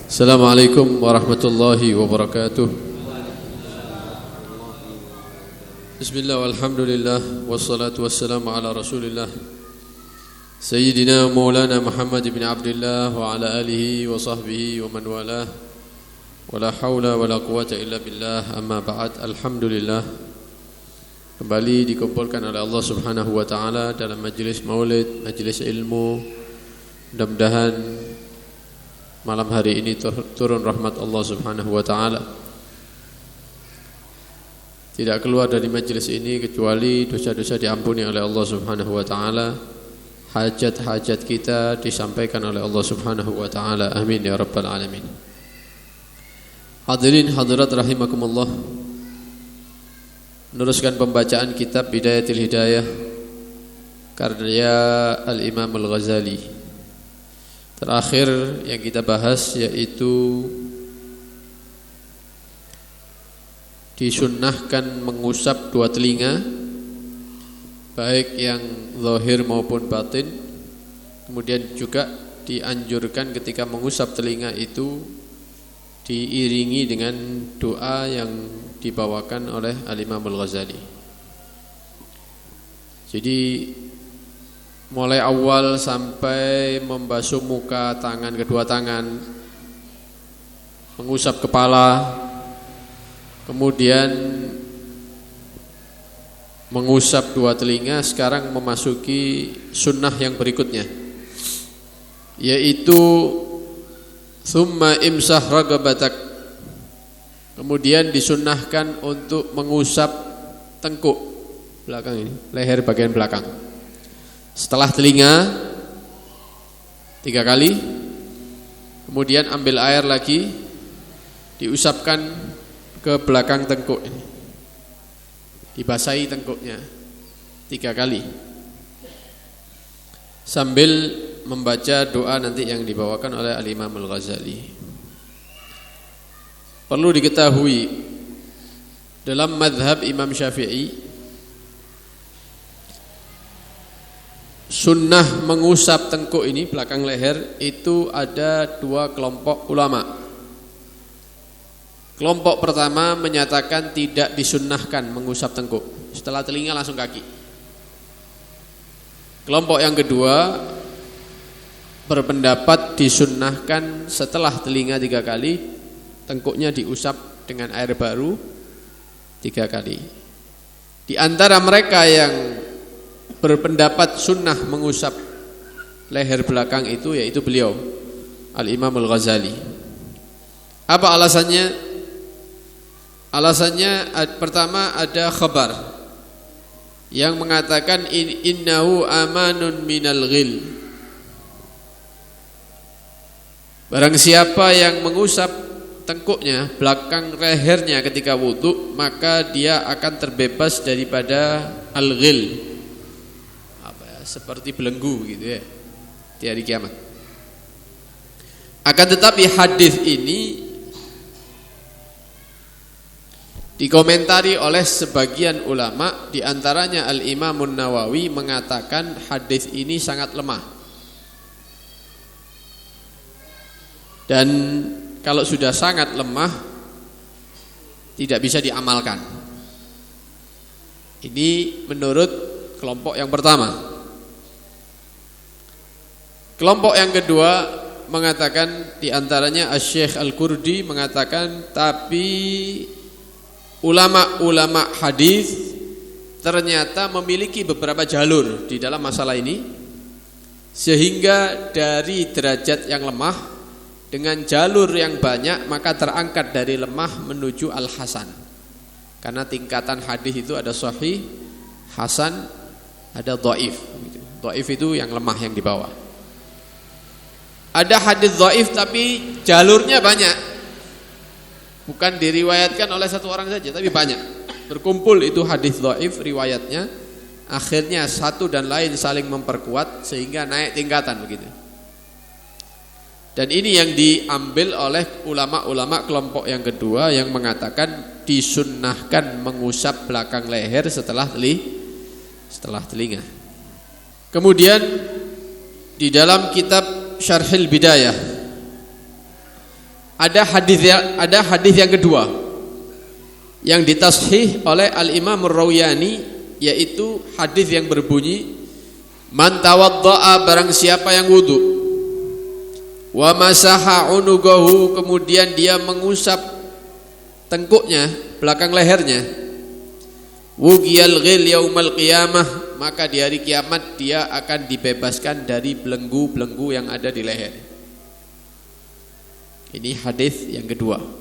Assalamualaikum warahmatullahi wabarakatuh. Bismillah walhamdulillah wassalatu wassalamu ala rasulillah Sayyidina Maulana Muhammad ibn Abdullah wa ala alihi wa sahbihi wa man walah. Wala hawla wala quwata illa billah, amma ba'd. Alhamdulillah, kembali dikumpulkan oleh Allah subhanahu wa ta'ala dalam majlis maulid, majlis ilmu. Mudah-mudahan malam hari ini turun rahmat Allah subhanahu wa ta'ala. Tidak keluar dari majlis ini kecuali dosa-dosa diampuni oleh Allah subhanahu wa ta'ala. Hajat-hajat kita disampaikan oleh Allah subhanahu wa ta'ala. Amin ya rabbal alamin. Hadirin hadirat rahimakumullah, meneruskan pembacaan kitab Bidayatul Hidayah karya Al-Imam Al-Ghazali. Terakhir yang kita bahas yaitu disunnahkan mengusap dua telinga, baik yang zahir maupun batin. Kemudian juga dianjurkan ketika mengusap telinga itu diiringi dengan doa yang dibawakan oleh Al-Imam Al-Ghazali. Jadi mulai awal sampai membasuh muka, tangan, kedua tangan, mengusap kepala, kemudian mengusap dua telinga. Sekarang memasuki sunnah yang berikutnya, yaitu summa imsah ragabatak. Kemudian disunnahkan untuk mengusap tengkuk belakang ini, leher bagian belakang. Setelah telinga 3 kali, kemudian ambil air lagi, diusapkan ke belakang tengkuk ini, dibasahi tengkuknya 3 kali, sambil membaca doa nanti yang dibawakan oleh Al-Imam Al-Ghazali. Perlu diketahui, dalam madhab Imam Syafi'i, sunnah mengusap tengkuk ini, belakang leher, itu ada 2 kelompok ulama. Kelompok pertama menyatakan tidak disunnahkan mengusap tengkuk, setelah telinga langsung kaki. Kelompok yang kedua berpendapat disunnahkan setelah telinga 3 kali, tengkuknya diusap dengan air baru 3 kali. Di antara mereka yang berpendapat sunnah mengusap leher belakang itu yaitu beliau, Al-Imam Al-Ghazali. Apa alasannya? Alasannya pertama, ada khabar yang mengatakan innahu amanun minal ghil. Barang siapa yang mengusap tengkuknya, belakang lehernya ketika wudu, maka dia akan terbebas daripada al-ghil, seperti belenggu gitu ya, di hari kiamat. Akan tetapi hadis ini dikomentari oleh sebagian ulama, di antaranya Al-Imam An-Nawawi mengatakan hadis ini sangat lemah. Dan kalau sudah sangat lemah, tidak bisa diamalkan. Ini menurut kelompok yang pertama. Kelompok yang kedua mengatakan, di antaranya Asy-Syaikh Al-Qurdi mengatakan, tapi ulama-ulama hadis ternyata memiliki beberapa jalur di dalam masalah ini, sehingga dari derajat yang lemah dengan jalur yang banyak, maka terangkat dari lemah menuju al-hasan. Karena tingkatan hadis itu ada sahih, hasan, ada dhaif. Dhaif itu yang lemah, yang di bawah. Ada hadis dhaif tapi jalurnya banyak, bukan diriwayatkan oleh satu orang saja, tapi banyak. Berkumpul itu hadis dhaif riwayatnya, akhirnya satu dan lain saling memperkuat sehingga naik tingkatan begitu. Dan ini yang diambil oleh ulama-ulama kelompok yang kedua, yang mengatakan disunnahkan mengusap belakang leher setelah telinga. Kemudian di dalam kitab Syarhil Bidayah ada hadis yang kedua yang ditashih oleh Al-Imam Ar-Rawiyani, yaitu hadis yang berbunyi, man tawadda'a, barang siapa yang wudu, wa masaha unugahu, kemudian dia mengusap tengkuknya, belakang lehernya, wugiyal ghil yaumal qiyamah, maka di hari kiamat dia akan dibebaskan dari belenggu-belenggu yang ada di leher. Ini hadis yang kedua.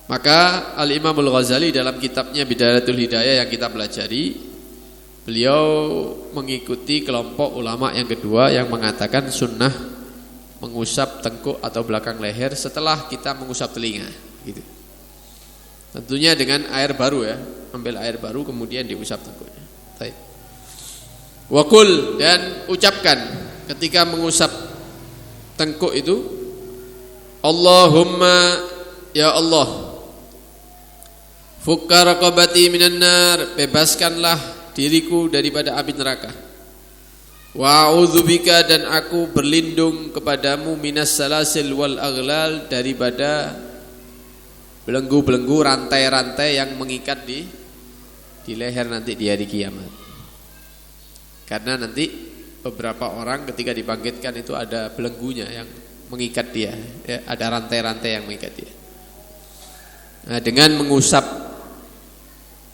Maka Al-Imam Al-Ghazali dalam kitabnya Bidayatul Hidayah yang kita pelajari, beliau mengikuti kelompok ulama yang kedua yang mengatakan sunnah mengusap tengkuk atau belakang leher setelah kita mengusap telinga, gitu. Tentunya dengan air baru ya, ambil air baru kemudian diusap tengkuknya. Baik. Wakul, dan ucapkan ketika mengusap tengkuk itu, Allahumma, ya Allah, fukka raqabati minan nar, bebaskanlah diriku daripada api neraka. Wa a'udzubika, dan aku berlindung kepadamu, minas salasil wal aghlal, daripada belenggu-belenggu, rantai-rantai yang mengikat di leher nanti di hari kiamat. Karena nanti beberapa orang ketika dibangkitkan itu ada belenggunya yang mengikat dia, ya, ada rantai-rantai yang mengikat dia. Nah, dengan mengusap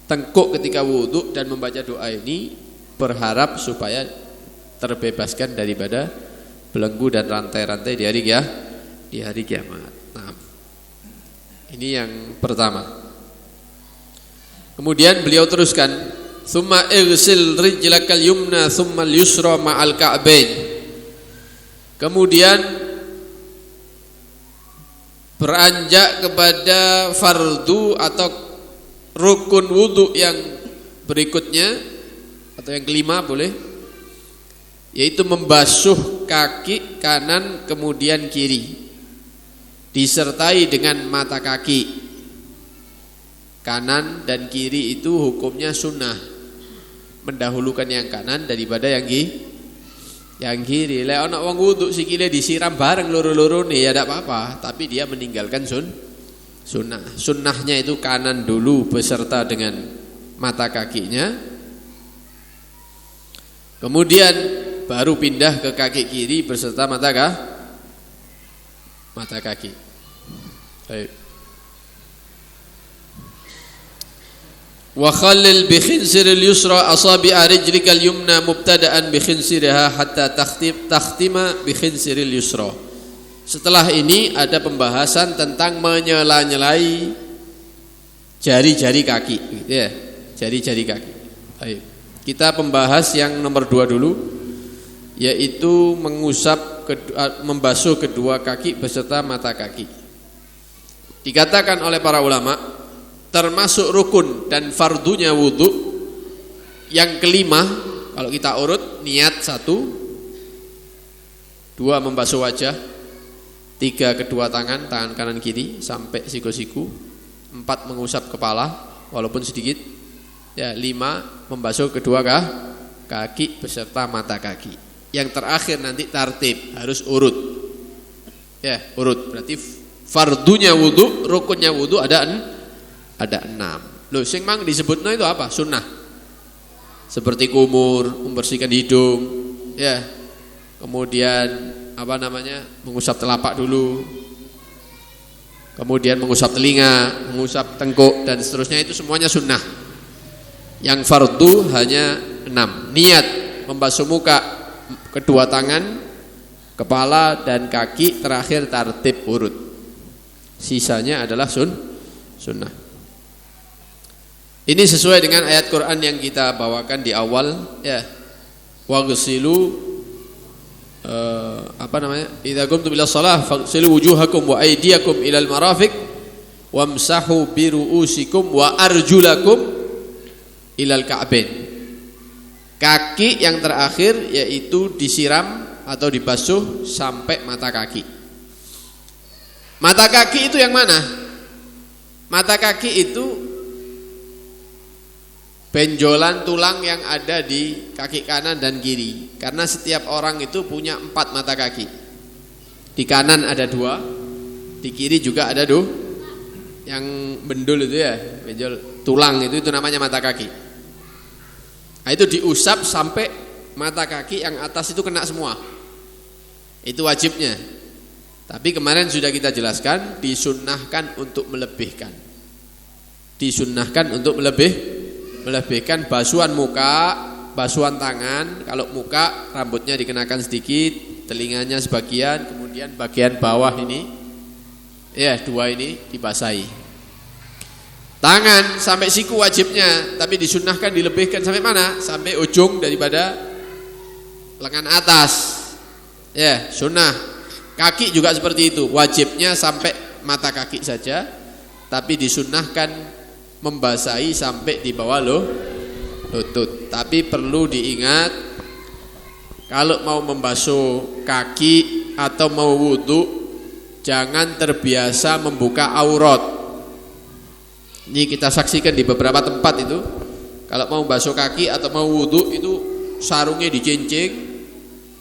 tengkuk ketika wudhu dan membaca doa ini, berharap supaya terbebaskan daripada belenggu dan rantai-rantai di hari kiamat. Nah, ini yang pertama. Kemudian beliau teruskan, summa ighsil rijlakal yumna summa al-yusra ma'al ka'bain. Kemudian beranjak kepada fardu atau rukun wudu yang berikutnya atau yang kelima boleh, yaitu membasuh kaki kanan kemudian kiri disertai dengan mata kaki. Kanan dan kiri itu hukumnya sunnah, mendahulukan yang kanan daripada yang kiri. Lek ana wong wudu sikile disiram bareng loro-loro nih ya tidak apa-apa, tapi dia meninggalkan sunnah. Sunnahnya itu kanan dulu beserta dengan mata kakinya, kemudian baru pindah ke kaki kiri beserta mata kaki. Baik. Wa khallil bi khinsiril yusra asabi'a rijlikal yumna mubtada'an bi khinsiriha hatta takhtima bi khinsiril yusra. Setelah ini ada pembahasan tentang menyela-nyelai jari-jari kaki, gitu ya. Jari-jari kaki. Baik. Kita membahas yang nomor 2 dulu, yaitu membasuh kedua kaki beserta mata kaki. Dikatakan oleh para ulama termasuk rukun dan fardunya wudu yang kelima, kalau kita urut, niat 1, 2 membasuh wajah, 3 kedua tangan kanan kiri sampai siku-siku, 4 mengusap kepala walaupun sedikit, ya, 5 membasuh kedua kaki beserta mata kaki. Yang terakhir nanti tartib, harus urut, ya, urut. Berarti fardunya wudu, rukunnya wudu ada 6. Loh, sing mang disebutnya itu apa? Sunnah. Seperti kumur, membersihkan hidung, ya. Kemudian mengusap telapak dulu. Kemudian mengusap telinga, mengusap tengkuk dan seterusnya, itu semuanya sunnah. Yang fardu hanya 6. Niat membasuh muka, kedua tangan, kepala dan kaki, terakhir tartib urut. Sisanya adalah sunnah. Ini sesuai dengan ayat Quran yang kita bawakan di awal, ya. Waghsilu idza qumtum ila shalah faghsilu wujuhakum wa aydiyakum ilal marafiq wamsahu bi ru'usikum wa arjulakum ilal ka'bain. Kaki yang terakhir yaitu disiram atau dibasuh sampai mata kaki. Mata kaki itu yang mana? Mata kaki itu benjolan tulang yang ada di kaki kanan dan kiri. Karena setiap orang itu punya 4 mata kaki. Di kanan ada 2, di kiri juga ada 2. Yang bendul itu ya, benjol tulang itu namanya mata kaki. Nah, itu diusap sampai mata kaki yang atas itu kena semua. Itu wajibnya. Tapi kemarin sudah kita jelaskan, disunnahkan untuk melebihkan. Disunnahkan untuk melebihkan basuhan muka, basuhan tangan. Kalau muka rambutnya dikenakan sedikit, telinganya sebagian, kemudian bagian bawah ini, ya 2 ini dibasahi. Tangan sampai siku wajibnya, tapi disunnahkan dilebihkan sampai mana? Sampai ujung daripada lengan atas. Ya, sunnah. Kaki juga seperti itu, wajibnya sampai mata kaki saja, tapi disunnahkan membasahi sampai di bawah lutut. Tapi perlu diingat, kalau mau membasuh kaki atau mau wudu, jangan terbiasa membuka aurat. Ini kita saksikan di beberapa tempat itu, kalau mau basuh kaki atau mau wudu itu sarungnya dicincing,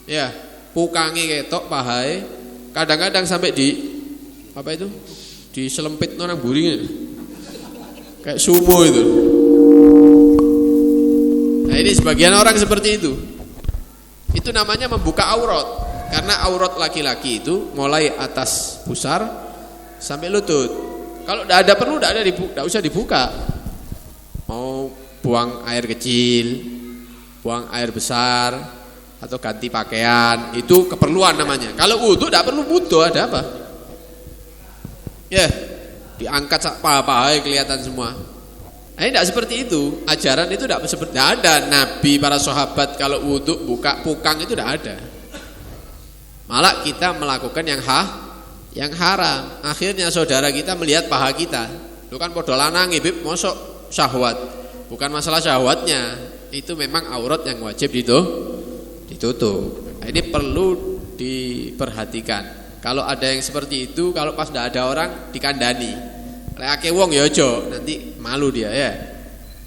ya, pukangi ketok pahai, kadang-kadang sampai di apa itu, diselempit orang buring, kayak sumo itu. Nah, ini sebagian orang seperti itu. Itu namanya membuka aurat, karena aurat laki-laki itu mulai atas pusar sampai lutut. Kalau tidak ada perlu, tidak usah dibuka. Mau buang air kecil, buang air besar, atau ganti pakaian, itu keperluan namanya. Kalau wudu tidak perlu wudu, ada apa? Ya, diangkat paha-paha kelihatan semua. Nah, tidak seperti itu. Ajaran itu tidak ada. Nabi, para sahabat kalau wudu buka pukang itu tidak ada. Malah kita melakukan yang haram. Akhirnya saudara kita melihat paha kita. Lu kan podo lanang ibib mosok syahwat. Bukan masalah syahwatnya, itu memang aurat yang wajib ditutup. Nah, ini perlu diperhatikan. Kalau ada yang seperti itu, kalau pas tidak ada orang dikandani. Lek akeh wong ya aja, nanti malu dia ya.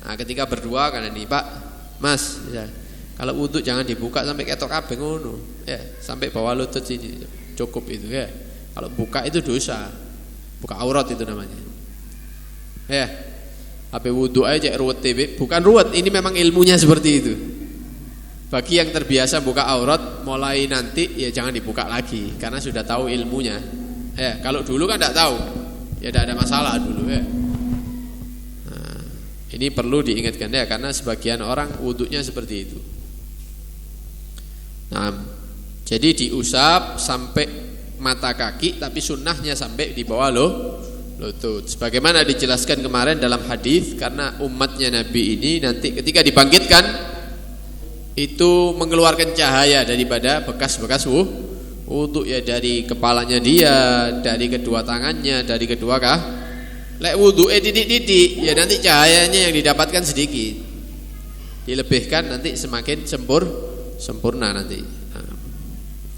Nah, ketika berdua kan ini, Pak, Mas, ya. Kalau wudu jangan dibuka sampai ketok kabeh ngono. Ya, sampai bawah lutut sini cukup itu ya. Kalau buka itu dosa. Buka aurat itu namanya. Ya. Apa wudu aja ruwet TV, bukan ruwet, ini memang ilmunya seperti itu. Bagi yang terbiasa buka aurat, mulai nanti ya jangan dibuka lagi karena sudah tahu ilmunya. Ya, kalau dulu kan tidak tahu. Ya tidak ada masalah dulu ya. Nah, ini perlu diingatkan ya, karena sebagian orang wudunya seperti itu. Nah, jadi diusap sampai mata kaki, tapi sunnahnya sampai di bawah lutut. Sebagaimana dijelaskan kemarin dalam hadis, karena umatnya Nabi ini nanti ketika dibangkitkan itu mengeluarkan cahaya daripada bekas-bekas wudu ya, dari kepalanya dia, dari kedua tangannya, dari kedua lek wudu titik-titik ya, nanti cahayanya yang didapatkan sedikit. Dilebihkan nanti semakin sempurna nanti.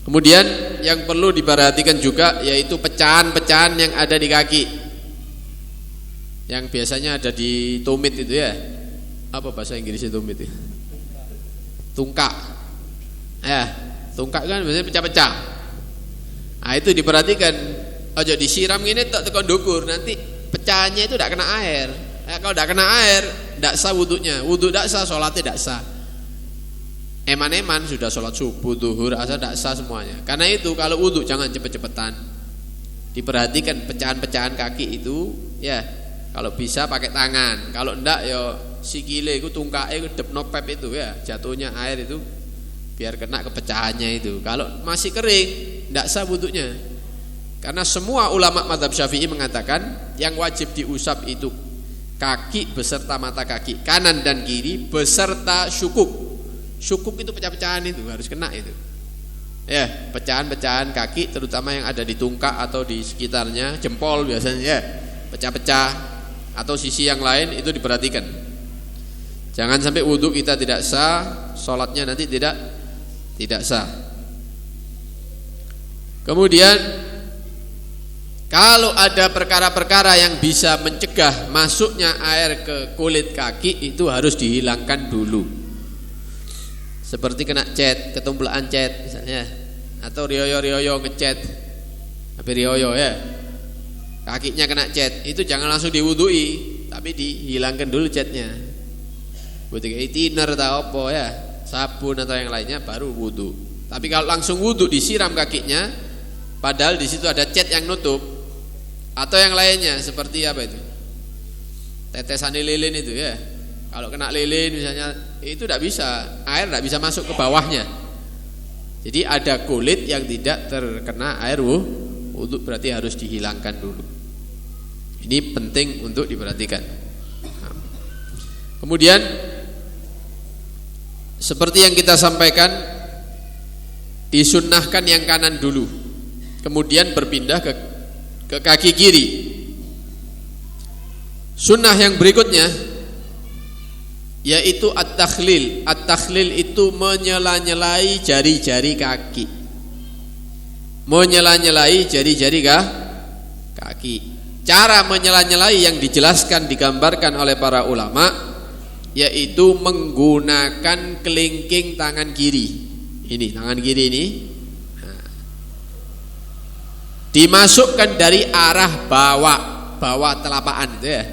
Kemudian yang perlu diperhatikan juga yaitu pecahan-pecahan yang ada di kaki, yang biasanya ada di tumit itu ya. Apa bahasa Inggrisnya tumit itu? Tungkak. Ya, tungkak kan biasanya pecah-pecah. Nah, itu diperhatikan. Aja disiram gini tak tekan dukur, nanti pecahannya itu tidak kena air. Kalau tidak kena air, tidak sah wudunya. Wudu tidak sah, sholatnya tidak sah. Eman-eman sudah sholat subuh, zuhur, asar tidak sah semuanya. Karena itu kalau wudu jangan cepet-cepetan. Diperhatikan pecahan-pecahan kaki itu ya, kalau bisa pakai tangan. Kalau enggak ya sikile itu, tungkae itu, depnopep itu ya, jatuhnya air itu biar kena ke pecahannya itu. Kalau masih kering tidak sah wudunya. Karena semua ulama mazhab Syafi'i mengatakan yang wajib diusap itu kaki beserta mata kaki, kanan dan kiri beserta syukuk. Syukuk itu pecah-pecahan itu harus kena itu. Ya, pecahan-pecahan kaki terutama yang ada di tungkak atau di sekitarnya, jempol biasanya ya, pecah-pecah atau sisi yang lain itu diperhatikan. Jangan sampai wudu kita tidak sah, sholatnya nanti tidak sah. Kemudian kalau ada perkara-perkara yang bisa mencegah masuknya air ke kulit kaki, itu harus dihilangkan dulu. Seperti kena cat, ketumpelaan cat misalnya, atau rioyo-rioyo ngecat. Habis rioyo ya. Kakinya kena cat, itu jangan langsung diwudui, tapi dihilangkan dulu catnya. Butuh thinner atau apa ya, sabun atau yang lainnya baru wudu. Tapi kalau langsung wudu disiram kakinya, padahal di situ ada cat yang nutup, atau yang lainnya seperti apa itu? Tetesan lilin itu ya. Kalau kena lilin misalnya, itu tidak bisa, air tidak bisa masuk ke bawahnya. Jadi ada kulit yang tidak terkena air wudu, berarti harus dihilangkan dulu. Ini penting untuk diperhatikan. Kemudian seperti yang kita sampaikan, disunnahkan yang kanan dulu, kemudian berpindah ke kaki kiri. Sunnah yang berikutnya yaitu at-takhlil. At-takhlil itu menyela-nyelai jari-jari kaki. Menyela-nyelai jari-jari kaki. Cara menyela-nyelai yang dijelaskan, digambarkan oleh para ulama, yaitu menggunakan kelingking tangan kiri. Ini tangan kiri ini, dimasukkan dari arah bawah telapakan itu ya.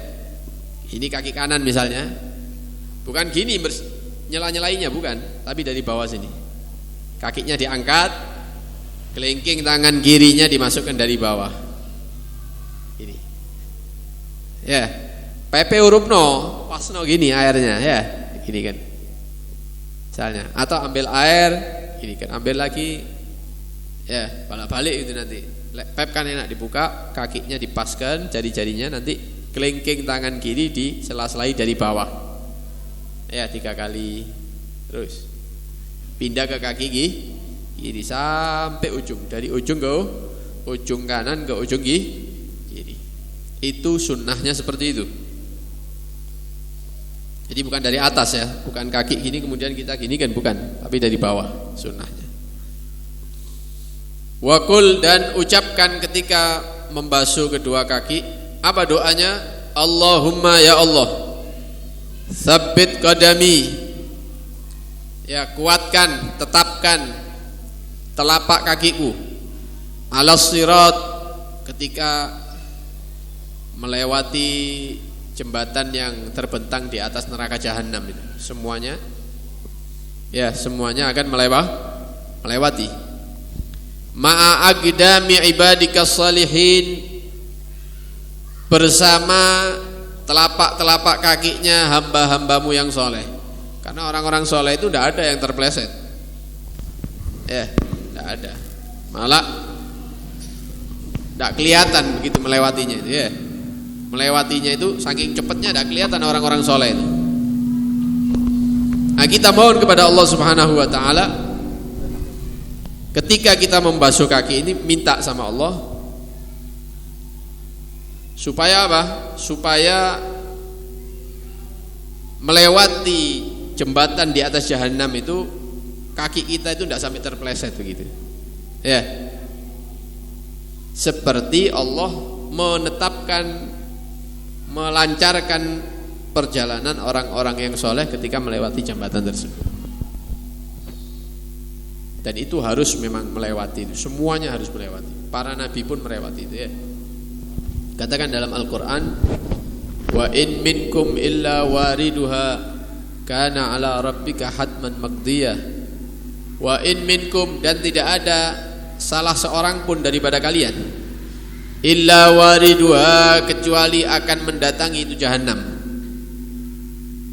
Ini kaki kanan misalnya, bukan gini nyela-nyelainya, bukan, tapi dari bawah sini. Kakinya diangkat, kelingking tangan kirinya dimasukkan dari bawah. Ini. Ya, PP huruf no, pas no gini airnya ya, gini kan. Misalnya, atau ambil air, gini kan, ambil lagi, ya balik-balik itu nanti. Pep kan enak dibuka, kakinya dipaskan, jari-jarinya nanti kelingking tangan kiri di sela-selai dari bawah. Ya 3 kali, terus pindah ke kaki kiri sampai ujung, dari ujung ke ujung kanan ke ujung kiri. Itu sunnahnya seperti itu. Jadi bukan dari atas ya, bukan kaki gini kemudian kita gini kan, bukan, tapi dari bawah sunnahnya. Wakul, dan ucapkan ketika membasuh kedua kaki, apa doanya? Allahumma ya Allah, tsabbit qadami, ya kuatkan, tetapkan telapak kakiku, alas sirat, ketika melewati jembatan yang terbentang di atas neraka jahanam itu. Semuanya akan melewati. Ma'a aqdami ibadikas salihin, bersama telapak-telapak kakinya hamba-hambamu yang soleh. Karena orang-orang soleh itu tidak ada yang terpleset. Ya, tidak ada. Malah tidak kelihatan begitu melewatinya itu ya. Melewatinya itu saking cepatnya tidak kelihatan orang-orang soleh itu. Nah, kita mohon kepada Allah Subhanahu wa taala, ketika kita membasuh kaki ini, minta sama Allah supaya apa? Supaya melewati jembatan di atas jahanam itu, kaki kita itu tidak sampai terpeleset begitu. Ya. Seperti Allah menetapkan, melancarkan perjalanan orang-orang yang soleh ketika melewati jembatan tersebut. Dan itu harus memang melewati itu, semuanya harus melewati. Para nabi pun melewati itu ya. Katakan dalam Al-Quran, wa in minkum illa wariduha kana ala rabbika hatman maqdiyah. Wa in minkum, dan tidak ada salah seorang pun daripada kalian, illa wariduha, kecuali akan mendatangi itu jahanam.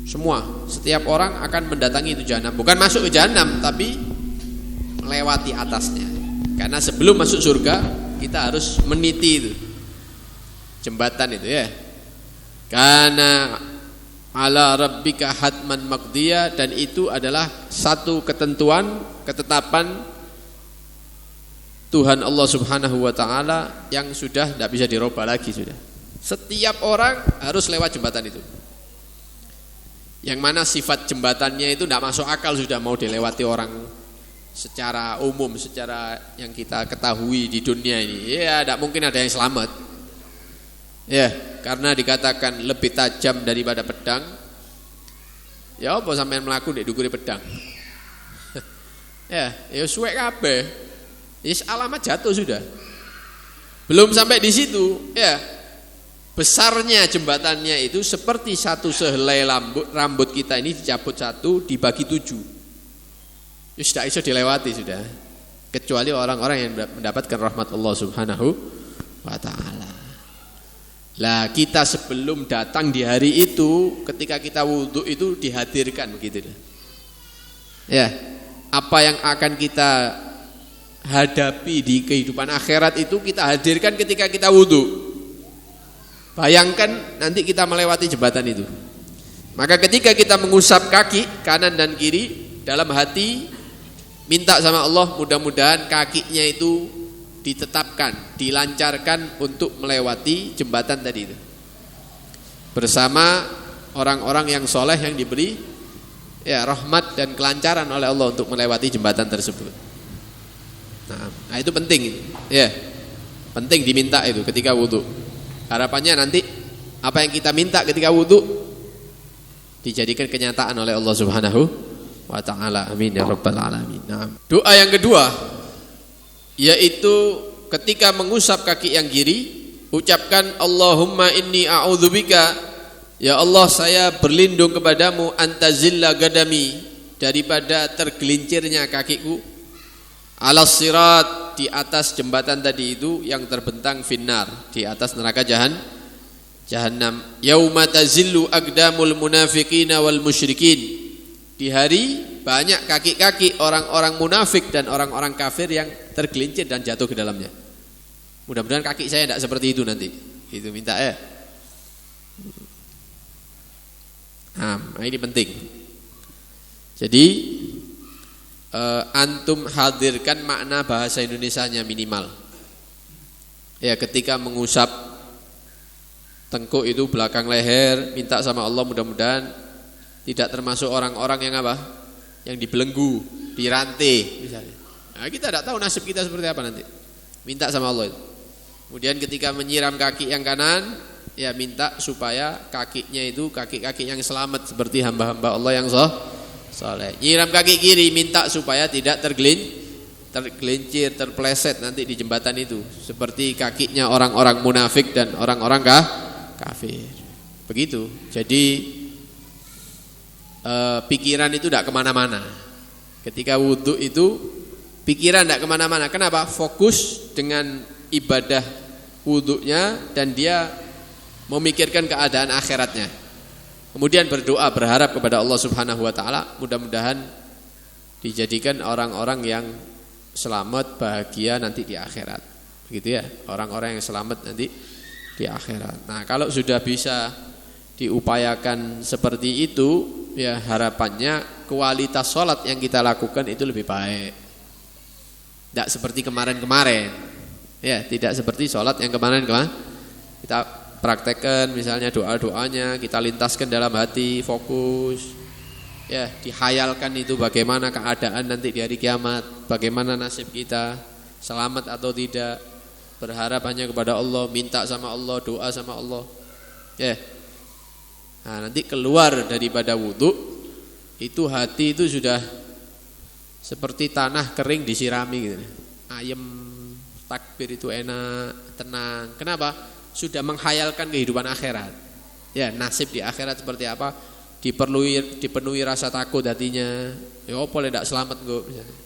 Semua, setiap orang akan mendatangi itu jahanam. Bukan masuk ke jahanam, tapi melewati atasnya. Karena sebelum masuk surga, kita harus meniti itu jembatan itu ya. Karena ala rabbika hatman maqdiyah, dan itu adalah satu ketentuan, ketetapan Tuhan Allah Subhanahu wa taala yang sudah tidak bisa dirubah lagi sudah. Setiap orang harus lewat jembatan itu. Yang mana sifat jembatannya itu tidak masuk akal sudah, mau dilewati orang secara umum, secara yang kita ketahui di dunia ini. Ya, tidak mungkin ada yang selamat. Ya, karena dikatakan lebih tajam daripada pedang. Ya apa sampean melaku di dukure pedang? Ya suwek kabeh. Alamat jatuh sudah. Belum sampai di situ, ya. Besarnya jembatannya itu seperti satu sehelai rambut kita ini dicabut satu, dibagi 7. Ya sudah bisa dilewati sudah. Kecuali orang-orang yang mendapatkan rahmat Allah Subhanahu wa taala. Lah kita sebelum datang di hari itu, ketika kita wudhu itu dihadirkan begitu. Ya, apa yang akan kita hadapi di kehidupan akhirat itu kita hadirkan ketika kita wudhu. Bayangkan nanti kita melewati jembatan itu. Maka ketika kita mengusap kaki kanan dan kiri, dalam hati minta sama Allah mudah-mudahan kakinya itu ditetapkan, dilancarkan untuk melewati jembatan tadi itu. Bersama orang-orang yang soleh yang diberi ya rahmat dan kelancaran oleh Allah untuk melewati jembatan tersebut. Nah itu penting ya. Penting diminta itu ketika wudhu. Harapannya nanti apa yang kita minta ketika wudhu dijadikan kenyataan oleh Allah Subhanahu wa ta'ala. Amin ya rabbal alamin. Nah, doa yang kedua yaitu ketika mengusap kaki yang kiri, ucapkan Allahumma inni a'udzubika, ya Allah saya berlindung kepadamu, antazilla gadami, daripada tergelincirnya kakiku, alas sirat, di atas jembatan tadi itu yang terbentang finnar, di atas neraka jahannam. Yauma tazillu aqdamul munafiqina wal musyrikin, di hari banyak kaki-kaki orang-orang munafik dan orang-orang kafir yang tergelincir dan jatuh ke dalamnya. Mudah-mudahan kaki saya tidak seperti itu nanti. Itu minta ya. Nah ini penting. Jadi antum hadirkan makna bahasa Indonesianya minimal. Ya ketika mengusap tengkuk itu belakang leher, minta sama Allah mudah-mudahan tidak termasuk orang-orang yang apa? Yang dibelenggu, dirantai misalnya. Nah, kita tidak tahu nasib kita seperti apa nanti. Minta sama Allah itu. Kemudian ketika menyiram kaki yang kanan, ya minta supaya kakinya itu kaki-kaki yang selamat seperti hamba-hamba Allah yang soleh. Nyiram kaki kiri, minta supaya tidak tergelincir, terpleset nanti di jembatan itu, seperti kakinya orang-orang munafik dan orang-orang kafir. Begitu. Jadi pikiran itu tidak kemana-mana. Ketika wudhu itu pikiran tidak kemana-mana. Kenapa? Fokus dengan ibadah wudhunya dan dia memikirkan keadaan akhiratnya. Kemudian berdoa, berharap kepada Allah Subhanahu wa taala mudah-mudahan dijadikan orang-orang yang selamat, bahagia nanti di akhirat. Begitu ya, orang-orang yang selamat nanti di akhirat. Nah, kalau sudah bisa diupayakan seperti itu, ya harapannya kualitas sholat yang kita lakukan itu lebih baik. Tidak seperti kemarin-kemarin. Ya, tidak seperti sholat yang kemarin-kemarin. Kita praktekkan misalnya doa-doanya, kita lintaskan dalam hati, fokus. Ya, dihayalkan itu bagaimana keadaan nanti di hari kiamat, bagaimana nasib kita, selamat atau tidak. Berharap hanya kepada Allah, minta sama Allah, doa sama Allah. Ya. Nah, nanti keluar daripada wudhu, itu hati itu sudah seperti tanah kering disirami gitu. Ayem, takbir itu enak, tenang. Kenapa? Sudah menghayalkan kehidupan akhirat. Ya, nasib di akhirat seperti apa? Dipenuhi rasa takut hatinya. Ya apa tidak selamat kok misalnya.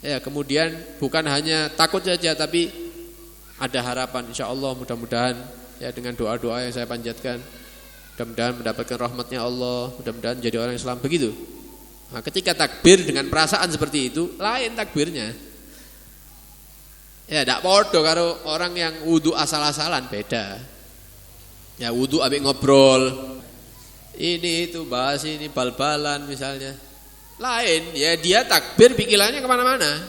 Ya, kemudian bukan hanya takut saja tapi ada harapan, insyaallah mudah-mudahan ya dengan doa-doa yang saya panjatkan, mudah-mudahan mendapatkan rahmatnya Allah, mudah-mudahan jadi orang Islam begitu. Nah, ketika takbir dengan perasaan seperti itu, lain takbirnya. Ya, tidak podo karo orang yang wudu asal-asalan, beda. Ya wudu abis ngobrol, ini itu bahas ini bal-balan misalnya, lain. Ya dia takbir pikirannya kemana-mana.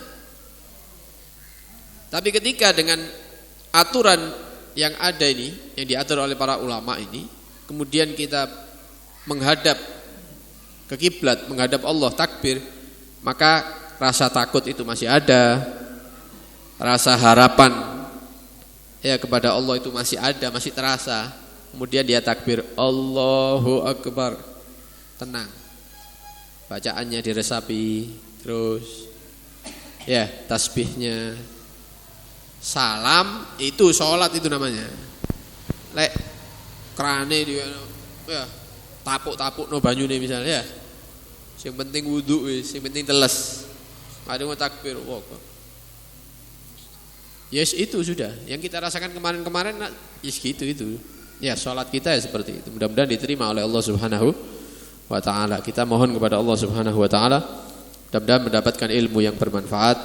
Tapi ketika dengan aturan yang ada ini, yang diatur oleh para ulama ini, kemudian kita menghadap ke kiblat, menghadap Allah, takbir, maka rasa takut itu masih ada, rasa harapan ya kepada Allah itu masih ada, masih terasa. Kemudian dia takbir, Allahu Akbar, tenang, bacaannya diresapi, terus ya tasbihnya Salam itu sholat itu namanya. Lek krane dia ya tapuk-tapuk no banyune misalnya ya. Yang penting wudu wis, yang penting teles. Ada mau takbir, yes itu sudah. Yang kita rasakan kemarin-kemarin, yes gitu itu. Ya sholat kita ya seperti itu. Mudah-mudahan diterima oleh Allah Subhanahu wa Ta'ala. Kita mohon kepada Allah Subhanahu wa Ta'ala, mudah-mudahan mendapatkan ilmu yang bermanfaat,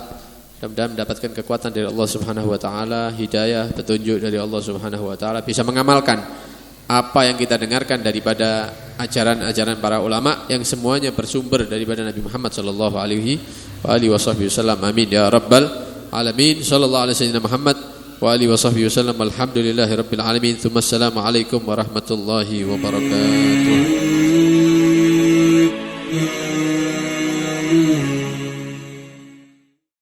mudah-mudahan mendapatkan kekuatan dari Allah Subhanahu wa Ta'ala, hidayah, petunjuk dari Allah Subhanahu wa Ta'ala, bisa mengamalkan apa yang kita dengarkan daripada ajaran-ajaran para ulama yang semuanya bersumber daripada Nabi Muhammad sallallahu alaihi wasallam. Amin ya rabbal alamin. Sallallahu alaihi wasallam Muhammad wa alihi wasallam. Alhamdulillahirabbil alamin. Tsumma assalamu alaikum warahmatullahi wabarakatuh.